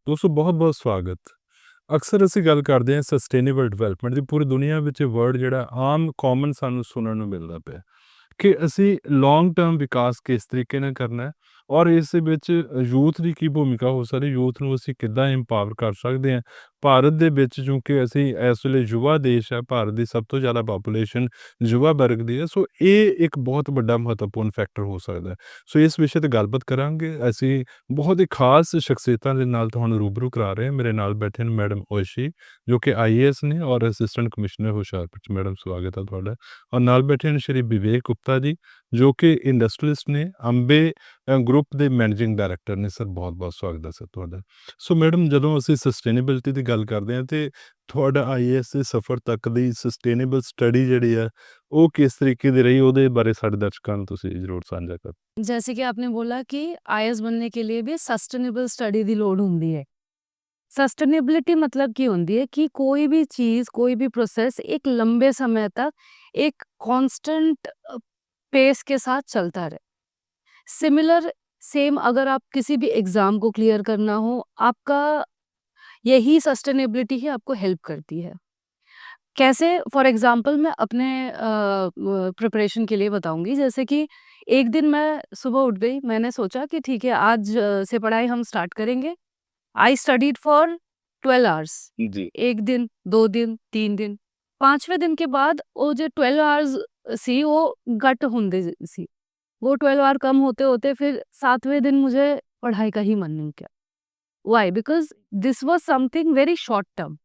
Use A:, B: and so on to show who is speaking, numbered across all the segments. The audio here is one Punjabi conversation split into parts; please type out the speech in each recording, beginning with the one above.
A: ਦੋਸਤੋ ਬਹੁਤ-ਬਹੁਤ ਸਵਾਗਤ। ਅਕਸਰ ਅਸੀਂ ਗੱਲ ਕਰਦੇ ਹਾਂ ਸਸਟੇਨੇਬਲ ਡਿਵੈਲਪਮੈਂਟ ਦੀ। ਪੂਰੀ ਦੁਨੀਆ ਵਿੱਚ ਇਹ ਵਰਡ ਜਿਹੜਾ ਆਮ ਕਾਮਨ ਸਾਨੂੰ ਸੁਣਨ ਨੂੰ ਮਿਲਦਾ ਪਿਆ ਕਿ ਅਸੀਂ ਲੌਂਗ ਟਰਮ ਵਿਕਾਸ ਕਿਸ ਤਰੀਕੇ ਨਾਲ ਕਰਨਾ ਹੈ ਔਰ ਇਸ ਦੇ ਵਿੱਚ ਯੂਥ ਦੀ ਕੀ ਭੂਮਿਕਾ ਹੋ ਸਕਦੀ, ਯੂਥ ਨੂੰ ਅਸੀਂ ਕਿੱਦਾਂ ਇੰਪਾਵਰ ਕਰ ਸਕਦੇ ਹਾਂ। ਭਾਰਤ ਦੇ ਵਿੱਚ ਚੂੰਕਿ ਅਸੀਂ ਇਸ ਵੇਲੇ ਯੁਵਾ ਦੇਸ਼ ਹੈ, ਭਾਰਤ ਦੀ ਸਭ ਤੋਂ ਜ਼ਿਆਦਾ ਪਾਪੂਲੇਸ਼ਨ ਯੁਵਾ ਵਰਗ ਦੀ ਹੈ, ਸੋ ਇਹ ਇੱਕ ਬਹੁਤ ਵੱਡਾ ਮਹੱਤਵਪੂਰਨ ਫੈਕਟਰ ਹੋ ਸਕਦਾ ਹੈ। ਸੋ ਇਸ ਵਿਸ਼ੇ 'ਤੇ ਗੱਲਬਾਤ ਕਰਾਂਗੇ। ਅਸੀਂ ਬਹੁਤ ਹੀ ਖਾਸ ਸ਼ਖਸੀਅਤਾਂ ਦੇ ਨਾਲ ਤੁਹਾਨੂੰ ਰੂਬਰੂ ਕਰਾ ਰਹੇ ਹਾਂ। ਮੇਰੇ ਨਾਲ ਬੈਠੇ ਨੇ ਮੈਡਮ ਓਇਸ਼ੀ, ਜੋ ਕਿ ਆਈਏਐਸ ਨੇ ਔਰ ਅਸਿਸਟੈਂਟ ਕਮਿਸ਼ਨਰ ਹੁਸ਼ਿਆਰਪੁਰ 'ਚ। ਮੈਡਮ ਸਵਾਗਤ ਹੈ ਤੁਹਾਡਾ। ਔਰ ਨਾਲ ਬੈਠੇ ਨੇ ਸ਼੍ਰੀ ਵਿਵੇਕ ਗੁਪਤਾ ਜੀ, ਜੋ ਕਿ ਇੰਡਸਟਰੀਲਿਸਟ ਨੇ, ਅੰਬੇ ਗਰੁੱਪ ਦੇ ਮੈਨੇਜਿੰਗ ਡਾਇਰੈਕਟਰ ਨੇ। ਸਰ ਬਹੁਤ-ਬਹੁਤ ਸਵਾਗਤ ਹੈ ਸਰ ਤੁਹਾਡਾ। ਸੋ ਮੈਡਮ, ਜਦੋਂ ਅਸੀਂ ਸਸਟੇਨੇਬਿਲਿਟੀ ਦੀ ਗੱਲ ਕਰਦੇ ਹਾਂ ਤੇ ਤੁਹਾਡਾ ਆਈਏਐਸ ਦੇ ਸਫ਼ਰ ਤੱਕ ਦੀ ਸਸਟੇਨੇਬਲ ਸਟੱਡੀ ਜਿਹੜੀ ਹੈ ਉਹ ਕਿਸ ਤਰੀਕੇ ਦੀ ਰਹੀ, ਉਹਦੇ ਬਾਰੇ ਸਾਡੇ ਦਰਸ਼ਕਾਂ ਨੂੰ ਤੁਸੀਂ ਜ਼ਰੂਰ ਸਾਂਝਾ ਕਰੋ।
B: जैसे कि आपने बोला कि आईएएस बनने के लिए भी सस्टेनेबल स्टडी ਦੀ ਲੋੜ ਹੁੰਦੀ ਹੈ। सस्टेनेबिलिटी मतलब ਕੀ ਹੁੰਦੀ ਹੈ ਕਿ ਕੋਈ ਵੀ ਚੀਜ਼, ਕੋਈ भी प्रोसेस एक लंबे समय तक एक कांस्टेंट पेस के साथ चलता रहे। सिमिलर सेम अगर आप किसी भी एग्जाम को क्लियर करना हो, आपका यही सस्टेनेबिलिटी ही आपको हेल्प करती है। कैसे? फॉर एग्जांपल मैं अपने प्रिपरेशन के लिए बताऊंगी। जैसे कि एक दिन मैं सुबह उठ गई, मैंने सोचा कि ठीक है, आज से पढ़ाई हम स्टार्ट करेंगे। I studied for 12 hours.
A: जी।
B: एक दिन, 2 दिन, 3 दिन, 5वें दिन के बाद वो जो 12 आवर्स सी वो घट ਹੁੰਦੇ ਸੀ। वो 12 आवर कम होते होते फिर 7वें दिन मुझे पढ़ाई का ही मन नहीं किया। Why? Because this was something very short term.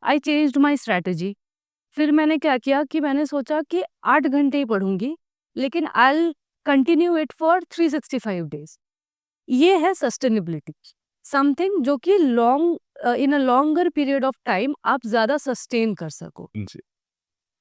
B: I changed my strategy. फिर मैंने क्या किया कि मैंने सोचा कि 8 घंटे ही पढ़ूंगी, लेकिन I continue it for 365 days. ये है सस्टेनेबिलिटी। समथिंग जो कि long in a longer period of time आप ज्यादा सस्टेन कर सको।
A: ਜੀ।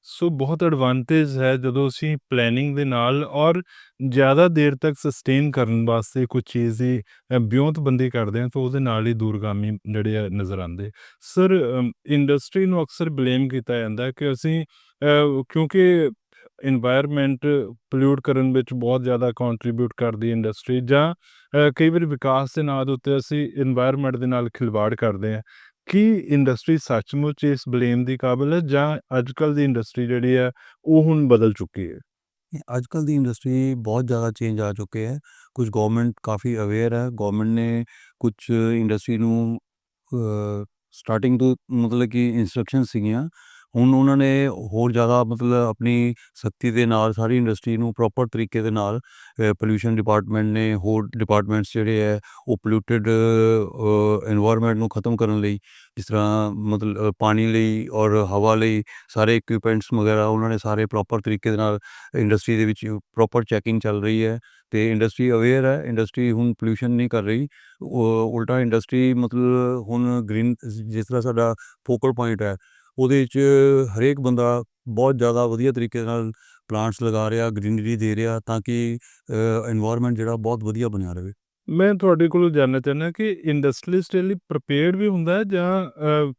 A: ਸੋ ਬਹੁਤ ਐਡਵਾਂਟੇਜ ਹੈ ਜਦੋਂ ਅਸੀਂ ਪਲੈਨਿੰਗ ਦੇ ਨਾਲ ਔਰ ਜ਼ਿਆਦਾ ਦੇਰ ਤੱਕ ਸਸਟੇਨ ਕਰਨ ਵਾਸਤੇ ਕੁਝ ਚੀਜ਼ ਦੀ ਵਿਉਂਤਬੰਦੀ ਕਰਦੇ ਹਾਂ ਤਾਂ ਉਹਦੇ ਨਾਲ ਹੀ ਦੂਰਗਾਮੀ ਜਿਹੜੇ ਆ ਨਜ਼ਰ ਆਉਂਦੇ। ਸਰ, ਇੰਡਸਟਰੀ ਨੂੰ ਅਕਸਰ ਬਲੇਮ ਕੀਤਾ ਜਾਂਦਾ ਹੈ ਕਿ ਅਸੀਂ ਕਿਉਂਕਿ ਇਨਵਾਇਰਮੈਂਟ ਪੋਲਿਊਟ ਕਰਨ ਵਿੱਚ ਬਹੁਤ ਜ਼ਿਆਦਾ ਕੰਟਰੀਬਿਊਟ ਕਰਦੀ ਇੰਡਸਟਰੀ, ਜਾਂ ਕਈ ਵਾਰੀ ਵਿਕਾਸ ਦੇ ਨਾਂ ਦੇ ਉੱਤੇ ਅਸੀਂ ਇਨਵਾਇਰਮੈਂਟ ਦੇ ਨਾਲ ਖਿਲਵਾੜ ਕਰਦੇ ਹਾਂ। ਕੀ ਇੰਡਸਟਰੀ ਸੱਚਮੁੱਚ ਇਸ ਬਲੇਮ ਦੀ ਕਾਬਿਲ ਹੈ, ਜਾਂ ਅੱਜ-ਕੱਲ੍ਹ ਦੀ ਇੰਡਸਟਰੀ ਜਿਹੜੀ ਹੈ ਉਹ ਹੁਣ ਬਦਲ ਚੁੱਕੀ ਹੈ?
C: आजकल दी इंडस्ट्री बहुत ज़्यादा चेंज आ चुके हैं। कुछ गवर्नमेंट काफ़ी अवेयर है। गवर्नमेंट ने कुछ इंडस्ट्री ਨੂੰ ਸਟਾਰਟਿੰਗ ਤੋਂ ਮਤਲਬ ਕਿ ਇੰਸਟਰਕਸ਼ਨ ਸੀਗੀਆਂ। ਹੁਣ ਉਹਨਾਂ ਨੇ ਹੋਰ ਜ਼ਿਆਦਾ ਮਤਲਬ ਆਪਣੀ ਸਖਤੀ ਦੇ ਨਾਲ ਸਾਰੀ ਇੰਡਸਟਰੀ ਨੂੰ ਪ੍ਰੋਪਰ ਤਰੀਕੇ ਦੇ ਨਾਲ ਪੋਲਿਊਸ਼ਨ ਡਿਪਾਰਟਮੈਂਟ ਨੇ, ਹੋਰ ਡਿਪਾਰਟਮੈਂਟਸ ਜਿਹੜੇ ਹੈ ਉਹ ਪੋਲਿਊਟਡ ਇਨਵਾਇਰਮੈਂਟ ਨੂੰ ਖ਼ਤਮ ਕਰਨ ਲਈ, ਜਿਸ ਤਰ੍ਹਾਂ ਮਤਲਬ ਪਾਣੀ ਲਈ ਔਰ ਹਵਾ ਲਈ ਸਾਰੇ ਇਕਵਿਪਮੈਂਟਸ ਵਗੈਰਾ ਉਹਨਾਂ ਨੇ ਸਾਰੇ ਪ੍ਰੋਪਰ ਤਰੀਕੇ ਦੇ ਨਾਲ ਇੰਡਸਟਰੀ ਦੇ ਵਿੱਚ ਪ੍ਰੋਪਰ ਚੈਕਿੰਗ ਚੱਲ ਰਹੀ ਹੈ ਅਤੇ ਇੰਡਸਟਰੀ ਅਵੇਅਰ ਹੈ। ਇੰਡਸਟਰੀ ਹੁਣ ਪੋਲਿਊਸ਼ਨ ਨਹੀਂ ਕਰ ਰਹੀ। ਉਲਟਾ ਇੰਡਸਟਰੀ ਮਤਲਬ ਹੁਣ ਗ੍ਰੀਨ, ਜਿਸ ਤਰ੍ਹਾਂ ਸਾਡਾ ਫੋਕਲ ਪੁਆਇੰਟ ਹੈ, ਉਹਦੇ 'ਚ ਹਰੇਕ ਬੰਦਾ ਬਹੁਤ ਜ਼ਿਆਦਾ ਵਧੀਆ ਤਰੀਕੇ ਨਾਲ ਪਲਾਂਟਸ ਲਗਾ ਰਿਹਾ, ਗ੍ਰੀਨਰੀ ਦੇ ਰਿਹਾ, ਤਾਂ ਕਿ ਇਨਵਾਇਰਮੈਂਟ ਜਿਹੜਾ ਬਹੁਤ ਵਧੀਆ ਬਣਿਆ ਰਹੇ।
A: ਮੈਂ ਤੁਹਾਡੇ ਕੋਲੋਂ ਜਾਣਨਾ ਚਾਹੁੰਦਾ ਕਿ ਇੰਡਸਟਰੀਲਿਸਟ ਲਈ ਪ੍ਰੀਪੇਅਰਡ ਵੀ ਹੁੰਦਾ ਹੈ, ਜਾਂ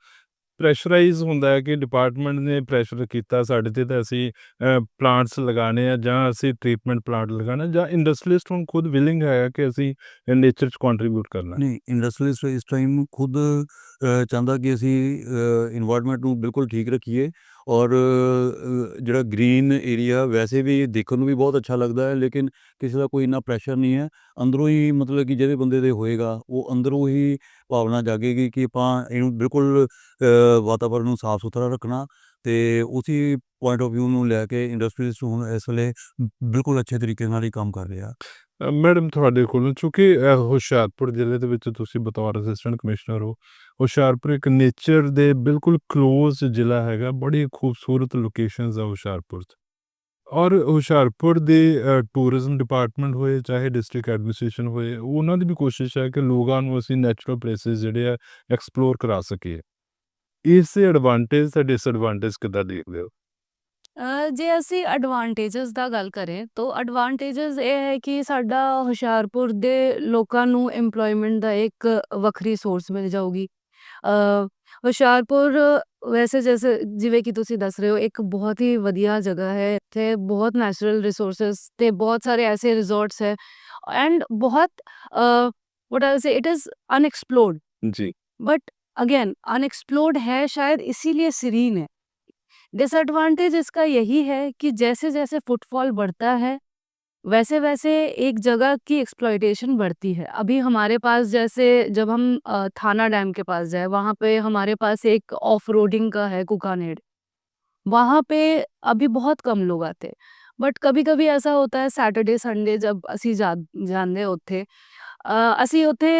A: ਪ੍ਰੈਸ਼ਰਾਈਜ਼ ਹੁੰਦਾ ਹੈ ਕਿ ਡਿਪਾਰਟਮੈਂਟ ਨੇ ਪ੍ਰੈਸ਼ਰ ਕੀਤਾ ਸਾਡੇ 'ਤੇ ਤਾਂ ਅਸੀਂ ਪਲਾਂਟਸ ਲਗਾਉਣੇ ਆ, ਜਾਂ ਅਸੀਂ ਟਰੀਟਮੈਂਟ ਪਲਾਂਟ ਲਗਾਉਣਾ, ਜਾਂ ਇੰਡਸਟਰੀਲਿਸਟ ਹੁਣ ਖੁਦ ਵਿਲਿੰਗ ਹੈਗਾ ਕਿ ਅਸੀਂ ਨੇਚਰ 'ਚ ਕੰਟਰੀਬਿਊਟ ਕਰਨਾ?
C: ਨਹੀਂ, ਇੰਡਸਟਰੀਲਿਸਟ ਇਸ ਟਾਈਮ ਖੁਦ ਚਾਹੁੰਦਾ ਕਿ ਅਸੀਂ ਇਨਵਾਇਰਮੈਂਟ ਨੂੰ ਬਿਲਕੁਲ ਠੀਕ ਰੱਖੀਏ, ਔਰ ਜਿਹੜਾ ਗ੍ਰੀਨ ਏਰੀਆ ਵੈਸੇ ਵੀ ਦੇਖਣ ਨੂੰ ਵੀ ਬਹੁਤ ਅੱਛਾ ਲੱਗਦਾ ਹੈ, ਲੇਕਿਨ ਕਿਸੇ ਦਾ ਕੋਈ ਇੰਨਾ ਪ੍ਰੈਸ਼ਰ ਨਹੀਂ ਹੈ। ਅੰਦਰੋਂ ਹੀ ਮਤਲਬ ਕਿ ਜਿਹੜੇ ਬੰਦੇ ਦੇ ਹੋਏਗਾ, ਉਹ ਅੰਦਰੋਂ ਹੀ ਭਾਵਨਾ ਜਾਗੇਗੀ ਕਿ ਆਪਾਂ ਇਹਨੂੰ ਬਿਲਕੁਲ ਵਾਤਾਵਰਨ ਨੂੰ ਸਾਫ਼ ਸੁਥਰਾ ਰੱਖਣਾ, ਅਤੇ ਉਸੀ ਪੁਆਇੰਟ ਆਫ ਵਿਊ ਨੂੰ ਲੈ ਕੇ ਇੰਡਸਟਰੀਲਿਸਟ ਹੁਣ ਇਸ ਵੇਲੇ ਬਿਲਕੁਲ ਅੱਛੇ ਤਰੀਕੇ ਨਾਲ ਹੀ ਕੰਮ ਕਰ ਰਿਹਾ।
A: ਮੈਡਮ, ਤੁਹਾਡੇ ਕੋਲੋਂ ਚੂੰਕਿ ਹੁਸ਼ਿਆਰਪੁਰ ਜ਼ਿਲ੍ਹੇ ਦੇ ਵਿੱਚ ਤੁਸੀਂ ਬਤੌਰ ਅਸਿਸਟੈਂਟ ਕਮਿਸ਼ਨਰ ਹੋ, ਹੁਸ਼ਿਆਰਪੁਰ ਇੱਕ ਨੇਚਰ ਦੇ ਬਿਲਕੁਲ ਕਲੋਜ਼ ਜ਼ਿਲ੍ਹਾ ਹੈਗਾ, ਬੜੀ ਖੂਬਸੂਰਤ ਲੋਕੇਸ਼ਨਸ ਆ ਹੁਸ਼ਿਆਰਪੁਰ 'ਚ। ਔਰ ਹੁਸ਼ਿਆਰਪੁਰ ਦੇ ਟੂਰਿਜ਼ਮ ਡਿਪਾਰਟਮੈਂਟ ਹੋਏ, ਚਾਹੇ ਡਿਸਟ੍ਰਿਕਟ ਐਡਮਿਨਿਸਟ੍ਰੇਸ਼ਨ ਹੋਏ, ਉਹਨਾਂ ਦੀ ਵੀ ਕੋਸ਼ਿਸ਼ ਹੈ ਕਿ ਲੋਕਾਂ ਨੂੰ ਅਸੀਂ ਨੈਚੁਰਲ ਪਲੇਸਿਸ ਜਿਹੜੇ ਆ ਐਕਸਪਲੋਰ ਕਰਾ ਸਕੀਏ। ਇਸ ਦੇ ਐਡਵਾਂਟੇਜ ਤੇ ਡਿਸਐਡਵਾਂਟੇਜ ਕਿੱਦਾਂ ਦੇਖਦੇ ਹੋ?
B: ਜੇ ਅਸੀਂ ਐਡਵਾਂਟੇਜਸ ਦਾ ਗੱਲ ਕरें तो ਐਡਵਾਂਟੇਜਸ ਇਹ ਹੈ ਕਿ ਸਾਡਾ ਹੁਸ਼ਿਆਰਪੁਰ ਦੇ ਲੋਕਾਂ ਨੂੰ EMPLOYMENT ਦਾ ਇੱਕ ਵੱਖਰੀ ਸੋਰਸ ਮਿਲ ਜਾਊਗੀ। ਹੁਸ਼ਿਆਰਪੁਰ ਵੈਸੇ ਜੈਸੇ ਜਿਵੇਂ ਕਿ ਤੁਸੀਂ ਦੱਸ ਰਹੇ ਹੋ, ਇੱਕ ਬਹੁਤ ਹੀ ਵਧੀਆ ਜਗ੍ਹਾ ਹੈ। ਇੱਥੇ ਬਹੁਤ ਨੈਚੁਰਲ ਰਿਸੋਰਸਿਸ ਤੇ ਬਹੁਤ ਸਾਰੇ ਐਸੇ ਰਿਜ਼ੋਰਟਸ ਹੈ, ਐਂਡ ਬਹੁਤ what I say, it is unexplored।
A: जी।
B: बट अगेन अनएक्सप्लोर्ड है, शायद इसीलिए सीरीन है। डिसएडवांटेज इसका यही है कि जैसे-जैसे फुटफॉल बढ़ता है, वैसे-वैसे एक जगह की एक्सप्लॉइटेशन बढ़ती है। अभी हमारे पास जैसे जब हम थाना डैम के पास जाएँ, वहाँ पे हमारे पास एक ऑफ रोडिंग का है कुकानेड़। वहाँ पे अभी बहुत कम लोग आते। बट कभी-कभी ऐसा होता है सैटरडे संडे जब ਅਸੀਂ ਜਾਂਦੇ ਉੱਥੇ ਅਸੀਂ ਉੱਥੇ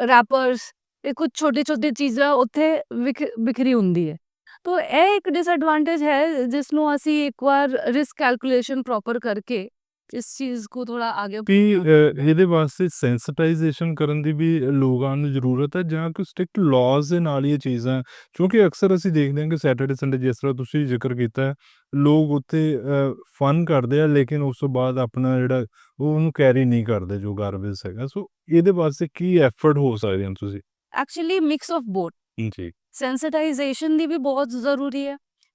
B: ਰੈਪਰਸ ਤੇ ਕੁਝ ਛੋਟੀ-ਛੋਟੀ ਚੀਜ਼ਾਂ ਉੱਥੇ ਵਿਖਰੀ ਹੁੰਦੀ ਹੈ। ਤੋ ਇਹ ਇੱਕ ਡਿਸਐਡਵਾਂਟੇਜ ਹੈ ਜਿਸ ਨੂੰ ਅਸੀਂ ਇੱਕ ਵਾਰ ਰਿਸਕ ਕੈਲਕੂਲੇਸ਼ਨ ਪ੍ਰੋਪਰ ਕਰਕੇ ਇਸ ਚੀਜ਼ को ਥੋੜਾ ਆਗੇ
A: ਵੀ ਇਹਦੇ ਵਾਸਤੇ ਸੈਂਸਿਟਾਈਜ਼ੇਸ਼ਨ ਕਰਨ ਦੀ ਵੀ ਲੋਕਾਂ ਨੂੰ ਜ਼ਰੂਰਤ ਹੈ ਜਾਂ ਕੋਈ ਸਟ੍ਰਿਕਟ ਲਾਜ਼ ਦੇ ਨਾਲ ਹੀ ਇਹ ਚੀਜ਼ਾਂ, ਕਿਉਂਕਿ ਅਕਸਰ ਅਸੀਂ ਦੇਖਦੇ ਹਾਂ ਕਿ ਸੈਟਰਡੇ ਸੰਡੇ ਜਿਸ ਤਰ੍ਹਾਂ ਤੁਸੀਂ ਜ਼ਿਕਰ ਕੀਤਾ ਹੈ, ਲੋਕ ਉੱਥੇ ਫਨ ਕਰਦੇ ਆ ਲੇਕਿਨ ਉਸ ਤੋਂ ਬਾਅਦ ਆਪਣਾ ਜਿਹੜਾ ਉਹ ਉਹਨੂੰ ਕੈਰੀ ਨਹੀਂ ਕਰਦੇ ਜੋ ਗਾਰਬੇਜ ਹੈਗਾ। ਸੋ ਇਹਦੇ ਵਾਸਤੇ ਕੀ ਐਫਰਟ ਹੋ ਸਕਦੇ ਹਨ ਤੁਸੀਂ?
B: ਐਕਚੁਅਲੀ ਮਿਕਸ ਆਫ ਬੋਥ
A: ਜੀ।
B: ਸੈਂਸਿਟਾਈਜ਼ੇਸ਼ਨ ਦੀ ਵੀ ਬਹੁਤ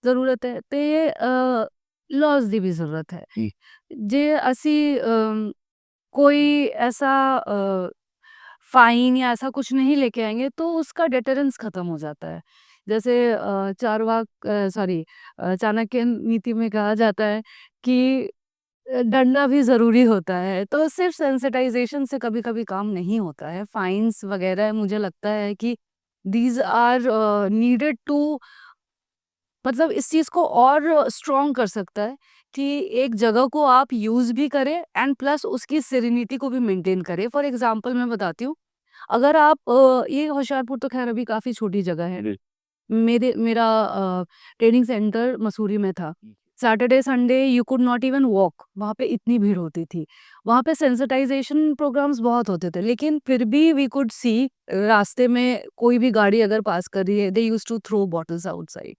B: ਜ਼ਰੂਰਤ ਹੈ ਤੇ ਲਾਜ਼ ਦੀ ਵੀ ਜ਼ਰੂਰਤ ਹੈ।
A: ਜੀ।
B: ਜੇ ਅਸੀਂ कोई ऐसा फाइन या ऐसा कुछ नहीं लेके आएंगे तो उसका डेटरेंस खत्म हो जाता है। जैसे चाणक्य नीति में कहा जाता है कि डरना भी ज़रूरी होता है। तो सिर्फ सेंसिटाइजेशन से कभी-कभी काम नहीं होता है। फाइन्स वगैरह मुझे लगता है कि दीज़ आर नीडेड टू मतलब इस चीज़ को और स्ट्रॉन्ग कर सकता है कि एक जगह को आप यूज़ भी करें एंड प्लस उसकी सेरेनिटी को भी मेंटेन करें। फॉर एग्जांपल मैं बताती हूँ, अगर आप ये होशियारपुर तो खैर अभी काफ़ी छोटी जगह है।
A: जी।
B: मेरा ट्रेनिंग सेंटर मसूरी में था। Saturday Sunday you could not even walk, वहाँ पे इतनी भीड़ होती थी। वहाँ पे सेंसिटाइजेशन प्रोग्राम्स बहुत होते थे, लेकिन फिर भी वी कुड सी रास्ते में कोई भी गाड़ी अगर पास कर रही है, they used to throw bottles outside.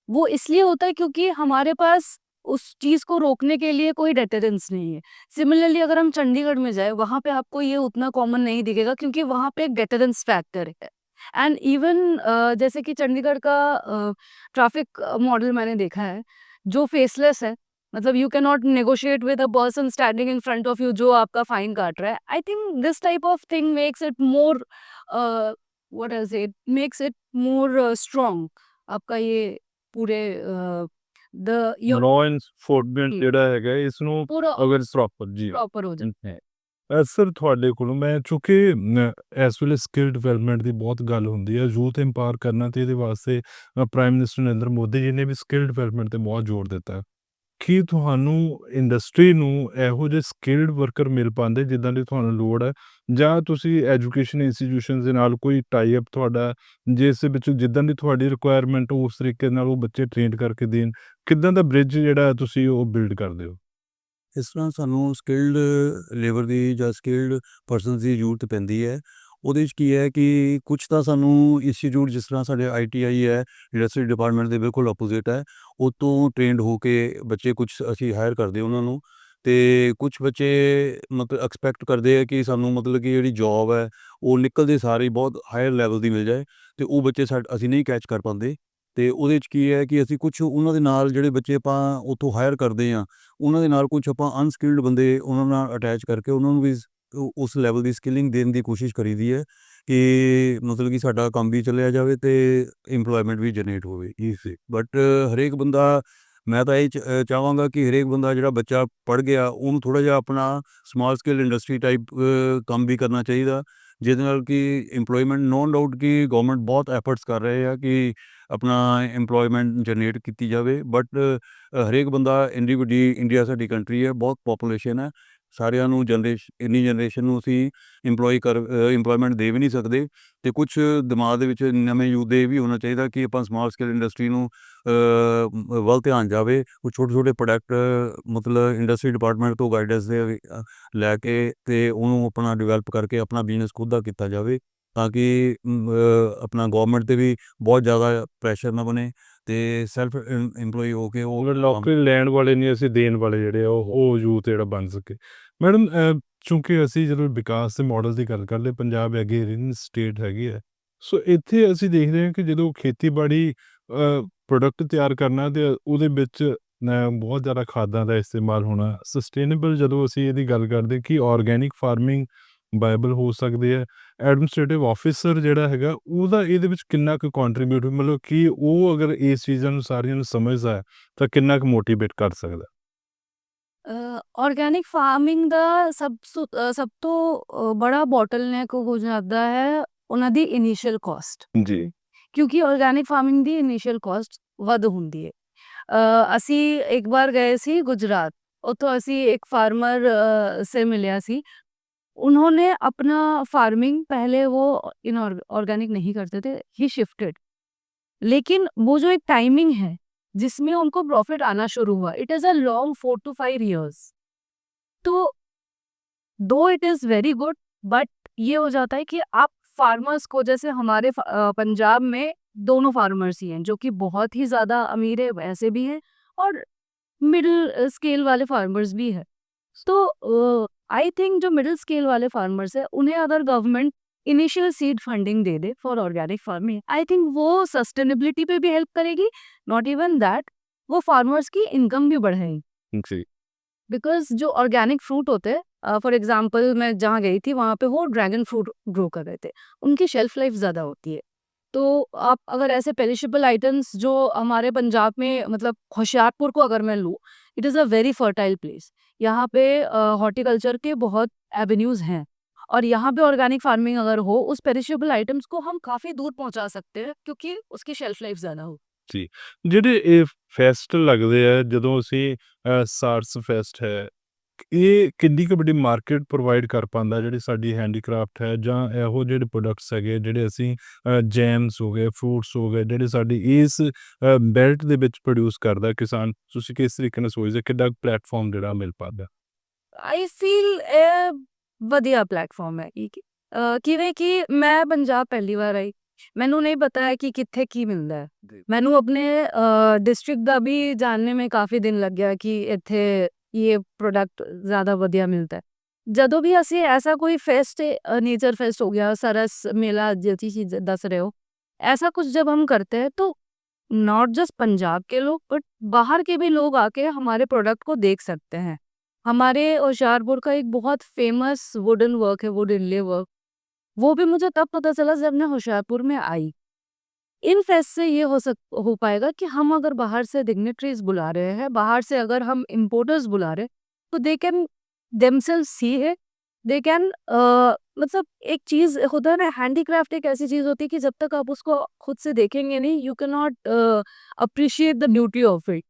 B: वो इसलिए होता है क्योंकि हमारे पास उस चीज़ को रोकने के लिए कोई डेटरेंस नहीं है। सिमिलरली अगर हम चंडीगढ़ में जाएँ, वहाँ पे आपको ये उतना कॉमन नहीं दिखेगा क्योंकि वहाँ पे एक डेटरेंस फैक्टर है। एंड इवन जैसे कि चंडीगढ़ का ट्रैफिक मॉडल मैंने देखा है, जो फेसलेस है। मतलब you can not negotiate with a person standing in front of you जो आपका फाइन काट रहा है। I think this type of thing makes it more what I से, मेक्स इट मोर स्ट्रॉन्ग। आपका ये पूरे द योर
A: ਲਾਅ ਐਨਫੋਰਸਮੈਂਟ
B: हुँ,
A: ਜਿਹੜਾ ਹੈਗਾ ਇਸ ਨੂੰ
B: पूरा
A: ਅਗਰ ਪ੍ਰੋਪਰ ਜੀ।
B: प्रॉपर हो जाए।
A: ਹੈ। ਸਰ ਤੁਹਾਡੇ ਕੋਲੋਂ ਮੈਂ ਚੂੰਕਿ ਇਸ ਵੇਲੇ ਸਕਿੱਲ ਡਿਵੈਲਪਮੈਂਟ ਦੀ ਬਹੁਤ ਗੱਲ ਹੁੰਦੀ ਹੈ, ਯੂਥ ਇੰਪਾਵਰ ਕਰਨਾ ਤੇ ਇਹਦੇ ਵਾਸਤੇ ਪ੍ਰਾਈਮ ਮਿਨਿਸਟਰ ਨਰਿੰਦਰ ਮੋਦੀ ਜੀ ਨੇ ਵੀ ਸਕਿੱਲ ਡਿਵੈਲਪਮੈਂਟ ਤੇ ਬਹੁਤ ਜ਼ੋਰ ਦਿੱਤਾ ਹੈ। ਕੀ ਤੁਹਾਨੂੰ ਇੰਡਸਟਰੀ ਨੂੰ ਇਹੋ ਜਿਹੇ ਸਕਿੱਲਡ ਵਰਕਰ ਮਿਲ ਪਾਉਂਦੇ ਜਿੱਦਾਂ ਦੀ ਤੁਹਾਨੂੰ ਲੋੜ ਹੈ, ਜਾਂ ਤੁਸੀਂ ਐਜੂਕੇਸ਼ਨ ਇੰਸਟੀਟਿਊਸ਼ਨਸ ਦੇ ਨਾਲ ਕੋਈ ਟਾਈ ਅਪ ਤੁਹਾਡਾ ਜਿਸ ਦੇ ਵਿੱਚ ਜਿੱਦਾਂ ਦੀ ਤੁਹਾਡੀ ਰਿਕੁਆਇਰਮੈਂਟ ਉਸ ਤਰੀਕੇ ਨਾਲ ਉਹ ਬੱਚੇ ਟ੍ਰੇਨਡ ਕਰਕੇ ਦੇਣ, ਕਿੱਦਾਂ ਦਾ ਬ੍ਰਿਜ ਜਿਹੜਾ ਤੁਸੀਂ ਉਹ ਬਿਲਡ ਕਰਦੇ ਹੋ?
C: ਇਸ ਤਰ੍ਹਾਂ ਸਾਨੂੰ ਸਕਿਲਡ ਲੇਬਰ ਦੀ ਜਾਂ ਸਕਿਲਡ ਪਰਸਨਸ ਦੀ ਜ਼ਰੂਰਤ ਪੈਂਦੀ ਹੈ। ਉਹਦੇ 'ਚ ਕੀ ਹੈ ਕਿ ਕੁਛ ਤਾਂ ਸਾਨੂੰ ਇੰਸਟੀਟਿਊਟ ਜਿਸ ਤਰ੍ਹਾਂ ਸਾਡੇ ITI ਹੈ, ਇੰਡਸਟਰੀ ਡਿਪਾਰਟਮੈਂਟ ਦੇ ਬਿਲਕੁਲ ਆਪੋਜ਼ਿਟ ਹੈ, ਉਹ ਤੋਂ ਟ੍ਰੇਨਡ ਹੋ ਕੇ ਬੱਚੇ ਕੁਛ ਅਸੀਂ ਹਾਇਰ ਕਰਦੇ ਉਹਨਾਂ ਨੂੰ। ਅਤੇ ਕੁਛ ਬੱਚੇ ਮਤਲਬ ਐਕਸਪੈਕਟ ਕਰਦੇ ਆ ਕਿ ਸਾਨੂੰ ਮਤਲਬ ਕਿ ਜਿਹੜੀ ਜੋਬ ਹੈ ਉਹ ਨਿਕਲਦੇ ਸਾਰੇ ਹੀ ਬਹੁਤ ਹਾਇਰ ਲੈਵਲ ਦੀ ਮਿਲ ਜਾਏ, ਅਤੇ ਉਹ ਬੱਚੇ ਅਸੀਂ ਨਹੀਂ ਕੈਚ ਕਰ ਪਾਉਂਦੇ। ਅਤੇ ਉਹਦੇ 'ਚ ਕੀ ਹੈ ਕਿ ਅਸੀਂ ਕੁਛ ਉਹਨਾਂ ਦੇ ਨਾਲ ਜਿਹੜੇ ਬੱਚੇ ਆਪਾਂ ਉੱਥੋਂ ਹਾਇਰ ਕਰਦੇ ਹਾਂ, ਉਹਨਾਂ ਦੇ ਨਾਲ ਕੁਛ ਆਪਾਂ ਅਨਸਕਿਲਡ ਬੰਦੇ ਉਹਨਾਂ ਨਾਲ ਅਟੈਚ ਕਰਕੇ ਉਹਨਾਂ ਨੂੰ ਵੀ ਉਸ ਲੈਵਲ ਦੀ ਸਕਿਲਿੰਗ ਦੇਣ ਦੀ ਕੋਸ਼ਿਸ਼ ਕਰੀਦੀ ਹੈ ਕਿ ਮਤਲਬ ਕਿ ਸਾਡਾ ਕੰਮ ਵੀ ਚੱਲਿਆ ਜਾਵੇ ਅਤੇ ਇੰਪਲੋਇਮੈਂਟ ਵੀ ਜਨਰੇਟ ਹੋਵੇ ਈਜ਼ੀ। ਬਟ ਹਰੇਕ ਬੰਦਾ, ਮੈਂ ਤਾਂ ਇਹ ਚਾਹਾਂਗਾ ਕਿ ਹਰੇਕ ਬੰਦਾ ਜਿਹੜਾ ਬੱਚਾ ਪੜ੍ਹ ਗਿਆ ਉਹਨੂੰ ਥੋੜ੍ਹਾ ਜਿਹਾ ਆਪਣਾ ਸਮਾਲ ਸਕੇਲ ਇੰਡਸਟਰੀ ਟਾਈਪ ਕੰਮ ਵੀ ਕਰਨਾ ਚਾਹੀਦਾ, ਜਿਹਦੇ ਨਾਲ ਕਿ ਇੰਪਲੋਇਮੈਂਟ, ਨੋ ਡਾਊਟ ਕਿ ਗੌਰਮੈਂਟ ਬਹੁਤ ਐਫਰਟਸ ਕਰ ਰਹੇ ਆ ਕਿ ਆਪਣਾ ਇੰਪਲੋਇਮੈਂਟ ਜਨਰੇਟ ਕੀਤੀ ਜਾਵੇ। ਬਟ ਹਰੇਕ ਬੰਦਾ, ਇੰਨੀ ਵੱਡੀ ਇੰਡੀਆ ਸਾਡੀ ਕੰਟਰੀ ਹੈ, ਬਹੁਤ ਪਾਪੂਲੇਸ਼ਨ ਹੈ, ਸਾਰਿਆਂ ਨੂੰ ਇੰਨੀ ਜਨਰੇਸ਼ਨ ਨੂੰ ਅਸੀਂ ਇੰਪਲੋਇਮੈਂਟ ਦੇ ਵੀ ਨਹੀਂ ਸਕਦੇ। ਅਤੇ ਕੁਛ ਦਿਮਾਗ ਦੇ ਵਿੱਚ ਨਵੇਂ ਯੂਥ ਦੇ ਇਹ ਵੀ ਹੋਣਾ ਚਾਹੀਦਾ ਕਿ ਆਪਾਂ ਸਮਾਲ ਸਕੇਲ ਇੰਡਸਟਰੀ ਨੂੰ ਵੱਲ ਧਿਆਨ ਜਾਵੇ। ਕੁਛ ਛੋਟੇ ਪ੍ਰੋਡਕਟ ਮਤਲਬ ਇੰਡਸਟਰੀ ਡਿਪਾਰਟਮੈਂਟ ਤੋਂ ਗਾਈਡੈਂਸ ਦੇ ਲੈ ਕੇ ਅਤੇ ਉਹਨੂੰ ਆਪਣਾ ਡਿਵੈਲਪ ਕਰਕੇ ਆਪਣਾ ਬਿਜ਼ਨਸ ਖੁਦ ਦਾ ਕੀਤਾ ਜਾਵੇ, ਤਾਂ ਕਿ ਆਪਣਾ ਗੌਰਮੈਂਟ 'ਤੇ ਵੀ ਬਹੁਤ ਜ਼ਿਆਦਾ ਪ੍ਰੈਸ਼ਰ ਨਾ ਬਣੇ ਅਤੇ ਸੈਲਫ ਇੰਪਲੋਈ ਹੋ ਕੇ ਉਹ ਕੰਮ।
A: ਨੌਕਰੀ ਲੈਣ ਵਾਲੇ ਨਹੀਂ, ਅਸੀਂ ਦੇਣ ਵਾਲੇ ਜਿਹੜੇ ਆ ਉਹ ਯੂਥ ਜਿਹੜਾ ਬਣ ਸਕੇ। ਮੈਡਮ ਚੂੰਕਿ ਅਸੀਂ ਜਦੋਂ ਵਿਕਾਸ ਦੇ ਮਾਡਲ ਦੀ ਗੱਲ ਕਰਦੇ, ਪੰਜਾਬ ਐਗਰੀਕਲਚਰ ਸਟੇਟ ਹੈਗੀ ਹੈ, ਸੋ ਇੱਥੇ ਅਸੀਂ ਦੇਖਦੇ ਹਾਂ ਕਿ ਜਦੋਂ ਖੇਤੀਬਾੜੀ ਪ੍ਰੋਡਕਟ ਤਿਆਰ ਕਰਨਾ ਅਤੇ ਉਹਦੇ ਵਿੱਚ ਬਹੁਤ ਜ਼ਿਆਦਾ ਖਾਦਾਂ ਦਾ ਇਸਤੇਮਾਲ ਹੋਣਾ, ਸਸਟੇਨੇਬਲ ਜਦੋਂ ਅਸੀਂ ਇਹਦੀ ਗੱਲ ਕਰਦੇ ਕਿ ਔਰਗੈਨਿਕ ਫਾਰਮਿੰਗ ਵਾਇਬਲ ਹੋ ਸਕਦੇ ਹੈ? ਐਡਮਿਨਿਸਟ੍ਰੇਟਿਵ ਆਫਿਸਰ ਜਿਹੜਾ ਹੈਗਾ ਉਹਦਾ ਇਹਦੇ ਵਿੱਚ ਕਿੰਨਾ ਕੁ ਕੰਟਰੀਬਿਊਟ, ਮਤਲਬ ਕਿ ਉਹ ਅਗਰ ਇਸ ਚੀਜ਼ਾਂ ਨੂੰ ਸਾਰੀਆਂ ਨੂੰ ਸਮਝਦਾ ਹੈ ਤਾਂ ਕਿੰਨਾ ਕੁ ਮੋਟੀਵੇਟ ਕਰ ਸਕਦਾ?
B: ਆਰਗੈਨਿਕ ਫਾਰਮਿੰਗ ਦਾ ਸਭ ਤੋਂ ਬੜਾ ਬੋਟਲਨੈਕ ਹੋ ਜਾਂਦਾ ਹੈ ਉਹਨਾਂ ਦੀ ਇਨੀਸ਼ੀਅਲ ਕਾਸਟ,
A: ਜੀ।
B: ਕਿਉਂਕਿ ਆਰਗੈਨਿਕ ਫਾਰਮਿੰਗ ਦੀ ਇਨੀਸ਼ੀਅਲ ਕਾਸਟ ਵੱਧ ਹੁੰਦੀ ਹੈ। ਅਸੀਂ ਇੱਕ ਵਾਰ ਗਏ ਸੀ ਗੁਜਰਾਤ, ਉੱਥੋਂ ਅਸੀਂ ਇੱਕ ਫਾਰਮਰ से मिलिया सी। उन्होंने अपना फार्मिंग पहले वो ऑर्गेनिक नहीं करते थे, ही शिफ्टेड, लेकिन वो जो एक टाइमिंग है जिसमें उनको प्रॉफिट आना शुरू हुआ, it is a long 4 to 5 years। तो दो it is very good, but ये हो जाता है कि आप फार्मर्स को, जैसे हमारे पंजाब में दोनों फार्मर्स ही हैं जो कि बहुत ही ज्यादा अमीर है, वैसे भी हैं, और मिडिल स्केल वाले फार्मर्स भी हैं। तो आई थिंक जो मिडिल स्केल वाले फार्मर्स है उन्हें अगर government initial seed funding they they for organic farming, I think वो सस्टेनेबिलिटी पे भी हेल्प करेगी। नॉट इवन दैट, वो फार्मर्स की इनकम भी बढ़ाएगी,
A: जी।
B: बिकॉज जो ऑर्गेनिक फ्रूट होते हैं, फॉर एग्जांपल मैं जहाँ गई थी वहाँ पे वो ड्रैगन फ्रूट ग्रो कर रहे थे, उनकी शेल्फ लाइफ ज़्यादा होती है। तो आप अगर ऐसे पेरिशेबल आइटम्स जो हमारे पंजाब में, मतलब होशियारपुर को अगर मैं लूँ, it is a very fertile place. यहाँ पे हॉर्टिकल्चर के बहुत एवेन्यूज़ हैं, और यहाँ पे ऑर्गेनिक फार्मिंग अगर हो, उस पेरिशेबल आइटम्स को हम काफ़ी दूर पहुँचा सकते हैं, क्योंकि उसकी शेल्फ लाइफ ज़्यादा हो।
A: ਜੀ। ਜਿਹੜੇ ਇਹ ਫੈਸਟ ਲੱਗਦੇ ਆ ਜਦੋਂ ਅਸੀਂ ਸਾਰਸ ਫੈਸਟ ਹੈ, ਇਹ ਕਿੰਨੀ ਕੁ ਵੱਡੀ ਮਾਰਕੀਟ ਪ੍ਰੋਵਾਈਡ ਕਰ ਪਾਉਂਦਾ ਜਿਹੜੀ ਸਾਡੀ ਹੈਂਡੀਕ੍ਰਾਫਟ ਹੈ, ਜਾਂ ਇਹੋ ਜਿਹੜੇ ਪ੍ਰੋਡਕਟਸ ਹੈਗੇ ਜਿਹੜੇ ਅਸੀਂ ਜੈਮਸ ਹੋ ਗਏ, ਫਰੂਟਸ ਹੋ ਗਏ, ਜਿਹੜੇ ਸਾਡੀ ਇਸ ਬੈਲਟ ਦੇ ਵਿੱਚ ਪ੍ਰੋਡਿਊਸ ਕਰਦਾ ਕਿਸਾਨ, ਤੁਸੀਂ ਕਿਸ ਤਰੀਕੇ ਨਾਲ ਸੋਚਦੇ ਕਿੱਡਾ ਪਲੇਟਫਾਰਮ ਜਿਹੜਾ ਮਿਲ ਪਾਉਂਦਾ?
B: ਆਈ ਫੀਲ ਇਹ ਵਧੀਆ ਪਲੇਟਫਾਰਮ ਹੈ, ਕਿਵੇਂ ਕਿ ਮੈਂ ਪੰਜਾਬ ਪਹਿਲੀ ਵਾਰ ਆਈ, ਮੈਨੂੰ ਨਹੀਂ ਪਤਾ ਹੈ ਕਿ ਕਿੱਥੇ ਕੀ ਮਿਲਦਾ ਹੈ। ਮੈਨੂੰ ਆਪਣੇ ਡਿਸਟ੍ਰਿਕਟ ਦਾ ਵੀ ਜਾਣਨੇ में ਕਾਫੀ ਦਿਨ ਲੱਗਿਆ ਕਿ ਇੱਥੇ ਇਹ ਪ੍ਰੋਡਕਟ ਜ਼ਿਆਦਾ ਵਧੀਆ ਮਿਲਦਾ ਹੈ। ਜਦੋਂ ਵੀ ਅਸੀਂ ऐसा कोई फेस्ट, नेचर फेस्ट हो गया, सरस मेला जैसी चीज दस रहे हो, ऐसा कुछ जब हम करते हैं तो नॉट जस्ट पंजाब के लोग बट बाहर के भी लोग आके हमारे प्रोडक्ट को देख सकते हैं। हमारे होशियारपुर का एक बहुत फेमस वुडन वर्क है, वुड इनले वर्क, वो भी मुझे तब पता चला जब मैं होशियारपुर में आई। इन फेस्ट से ये हो पाएगा कि हम अगर बाहर से डिग्नेटरीज बुला रहे हैं, बाहर से अगर हम इम्पोर्टर्स बुला रहे हैं, तो दे कैन देमसेल्फ सी है, दे कैन, मतलब एक चीज होता है ना, हैंडीक्राफ्ट एक ऐसी चीज होती है कि जब तक आप उसको खुद से देखेंगे नहीं, you can not appreciate the beauty of it.